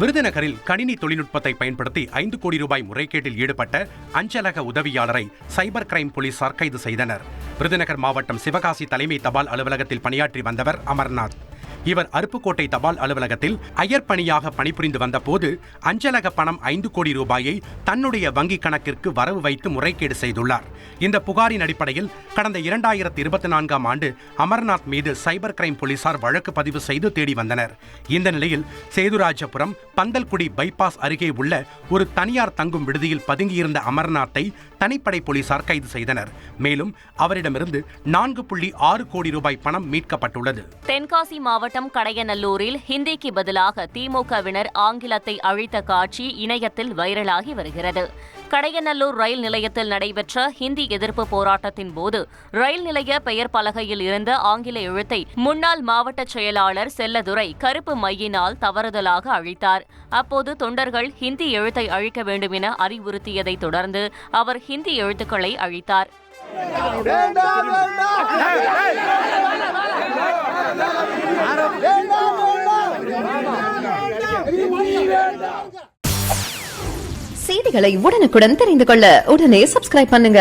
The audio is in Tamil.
விருதுநகரில் கணினி தொழில்நுட்பத்தை பயன்படுத்தி 5 கோடி ரூபாய் முறைகேட்டில் ஈடுபட்ட அஞ்சலக உதவியாளரை சைபர் கிரைம் போலீசார் கைது செய்தனர். விருதுநகர் மாவட்டம் சிவகாசி தலைமை தபால் அலுவலகத்தில் பணியாற்றி வந்தவர் அமர்நாத். இவர் அருப்புக்கோட்டை தபால் அலுவலகத்தில் ஐயர் பணியாக பணிபுரிந்து வந்தபோது அஞ்சலக பணம் 5 கோடி ரூபாயை தன்னுடைய வங்கிக் கணக்கிற்கு வரவு வைத்து முறைகேடு செய்துள்ளார். இந்த புகாரின் அடிப்படையில் கடந்த 2024ஆம் ஆண்டு அமர்நாத் மீது சைபர் கிரைம் போலீசார் வழக்கு பதிவு செய்து தேடி வந்தனர். இந்த நிலையில் சேதுராஜபுரம் பந்தல்குடி பைபாஸ் அருகே உள்ள ஒரு தனியார் தங்கும் விடுதியில் பதுங்கியிருந்த அமர்நாத்தை தனிப்படை போலீசார் கைது செய்தனர். மேலும் அவரிடமிருந்து 4.6 கோடி ரூபாய் பணம் மீட்கப்பட்டுள்ளது. தென்காசி மாவட்டம் கடையநல்லூரில் ஹிந்திக்கு பதிலாக திமுகவினர் ஆங்கிலத்தை அழித்த காட்சி இணையத்தில் வைரலாகி வருகிறது. கடையநல்லூர் ரயில் நிலையத்தில் நடைபெற்ற ஹிந்தி எதிர்ப்பு போராட்டத்தின் போது ரயில் நிலைய பெயர் பலகையில் இருந்த ஆங்கில எழுத்தை முன்னாள் மாவட்ட செயலாளர் செல்லதுரை கருப்பு மையினால் தவறுதலாக அழித்தார். அப்போது தொண்டர்கள் ஹிந்தி எழுத்தை அழிக்க வேண்டும் என அறிவுறுத்தியதை தொடர்ந்து அவர் ஹிந்தி எழுத்துக்களை அழித்தார். செய்திகளை உடனுக்குடன் தெரிந்து கொள்ள உடனே சப்ஸ்கிரைப் பண்ணுங்க.